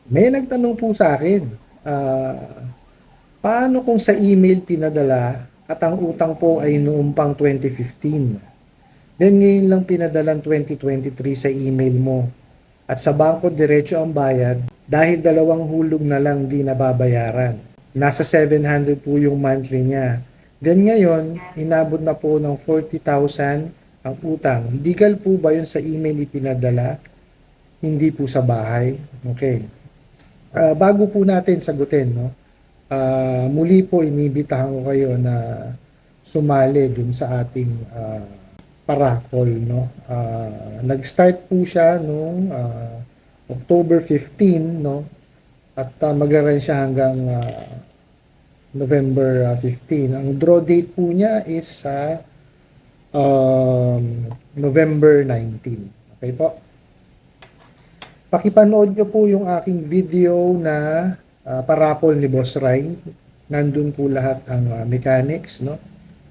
May nagtanong po sa akin, paano kung sa email pinadala at ang utang po ay noong pang 2015? Then ngayon lang pinadalang 2023 sa email mo at sa bangko diretso ang bayad dahil dalawang hulog na lang di nababayaran. Nasa 700 po yung monthly niya. Then ngayon, inabot na po ng 40,000 ang utang. Legal po ba yun sa email ipinadala? Hindi po sa bahay. Okay. Bago po natin sagutin, no? Muli po inibitahan ko kayo na sumali dun sa ating paraffol, no? Nag-start po siya noong October 15, no? At magra-run siya hanggang November 15. Ang draw date po niya is sa November 19. Okay po? Pakipanood nyo po yung aking video na parapol ni Boss Rai. Nandun po lahat ang mechanics, no?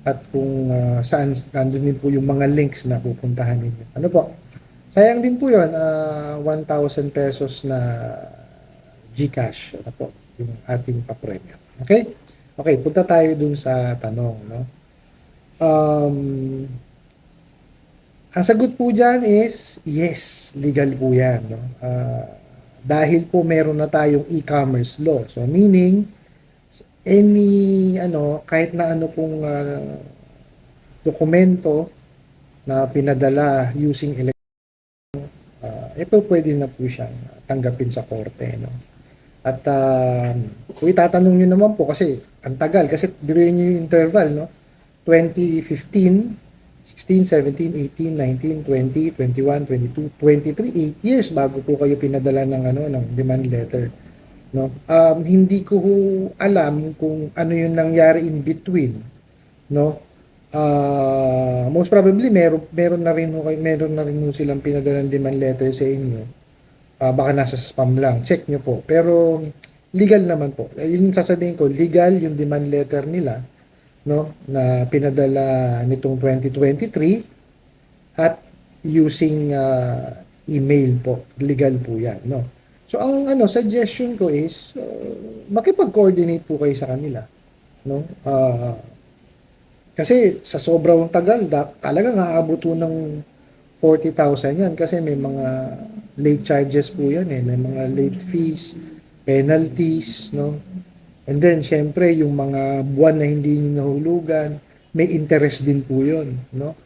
At kung saan, nandun din po yung mga links na pupuntahan ninyo. Ano po? Sayang din po yun, 1,000 pesos na GCash. Ano po? Yung ating papremyo. Okay? Okay, punta tayo dun sa tanong, no? Um, ang sagot po dyan is yes, legal po yan. No? Dahil po meron na tayong e-commerce law. So meaning, kahit na ano pong dokumento na pinadala using pwede na po siyang tanggapin sa korte. No? At kung itatanong nyo naman po, kasi ang tagal, kasi biruin nyo yung interval, no? 2015, 16, 17, 18, 19, 20, 21, 22, 23, 8 years bago po kayo pinadala ng ng demand letter, no? Hindi ko alam kung ano yung nangyari in between, no? Most probably meron na rin ho silang pinadala ng demand letter sa inyo. Baka nasa spam lang. Check nyo po. Pero legal naman po. Yung sasabihin ko, legal yung demand letter nila, no, na pinadala nitong 2023 at using email po. Legal po 'yan, no. So ang suggestion ko is makipag-coordinate po kayo sa kanila, no. Kasi sa sobrang tagal, talagang aabuto ng 40,000 yan kasi may mga late charges po yan eh. May mga late fees, penalties, no? And then, syempre, yung mga buwan na hindi nyo nahulugan, may interest din po yun, no?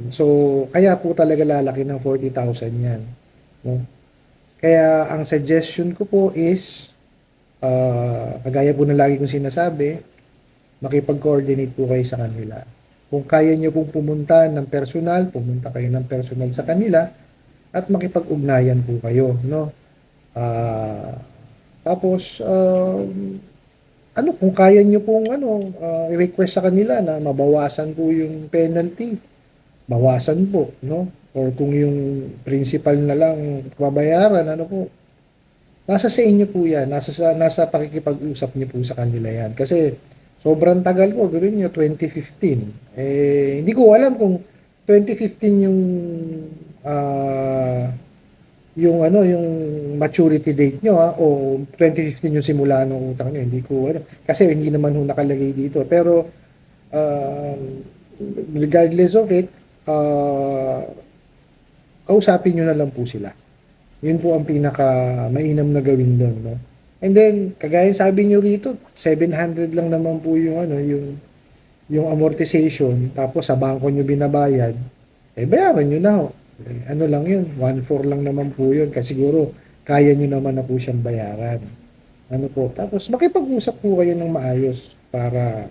So, kaya po talaga lalaki ng 40,000 yan, no? Kaya, ang suggestion ko po is, kagaya po na lagi kong sinasabi, makipag-coordinate po kayo sa kanila. Kung kaya nyo pong pumunta ng personal, pumunta kayo ng personal sa kanila at makipag-ugnayan po kayo, no? Ah, tapos kung kaya nyo pong i-request sa kanila na mabawasan po yung penalty, bawasan po, no? Or kung yung principal na lang babayaran, ano po, nasa sa inyo po yan. Nasa pakikipag-usap niyo po sa kanila yan. Kasi sobrang tagal po. Gawin niyo 2015. Hindi ko alam kung 2015 ah, yung maturity date nyo o 2015 yung simula ng utang nyo. Hindi ko alam. Kasi hindi naman ho nakalagay dito. Pero um, regardless of it, uh, kausapin nyo na lang po sila. Yun po ang pinaka mainam na gawin doon, no? And then, kagaya sabi nyo rito, 700 lang naman po yung amortization, tapos sa bangko nyo binabayad, bayaran nyo na ho. Ano lang yun, 1,400 lang naman po yun, kasi siguro, kaya nyo naman na po siyang bayaran. Ano po, tapos makipag-usap po kayo ng maayos para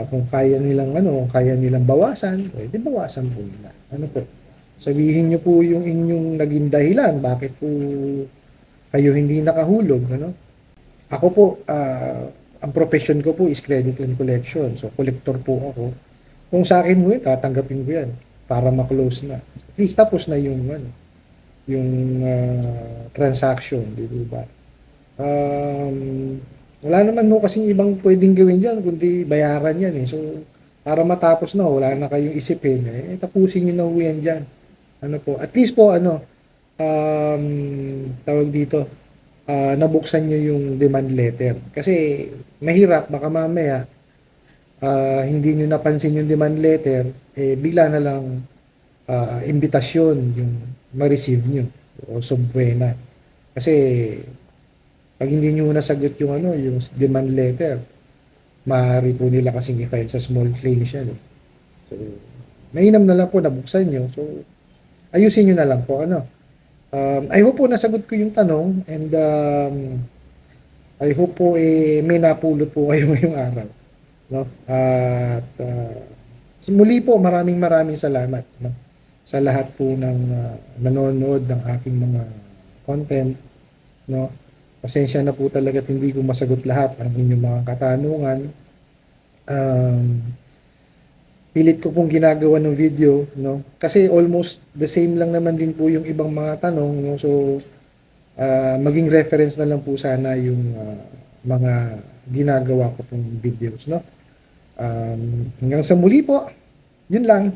kung kaya nilang bawasan, pwede bawasan po nila. Ano po, sabihin nyo po yung inyong naging dahilan, bakit po kayo hindi nakahulog, ano? Ako po, ang profession ko po is credit and collection. So, collector po ako. Kung sa akin mo yun, tatanggapin ko yan para ma-close na. At least tapos na yung transaction, di ba? Wala naman no kasing ibang pwedeng gawin dyan, kundi bayaran yan eh. So, para matapos na, wala na kayong isipin, tapusin nyo na ho yan dyan. Ano po, at least po, um, tawag dito, nabuksan niyo yung demand letter. Kasi mahirap baka mamaya, hindi niyo napansin yung demand letter, eh, bigla na lang, imbitasyon yung ma-receive niyo o subpoena. Kasi 'pag hindi niyo nasagot yung ano, yung demand letter, maaari po nila kasing i-file sa small claims yan, eh. So, mainam na lang po na buksan niyo. So, ayusin niyo na lang po ano. I hope po nasagot ko yung tanong and, I hope po, eh, may napulot po kayo ngayong araw, 'no? At, muli po maraming salamat 'no, sa lahat po ng, nanonood ng aking mga content 'no. Pasensya na po talaga at hindi ko masagot lahat ang inyong mga katanungan. Um, Pilit ko pong ginagawa ng video 'no, kasi almost the same lang naman din po yung ibang mga tanong 'no. So, maging reference na lang po sana yung, mga ginagawa ko pong videos 'no. Hanggang sa muli po, yun lang.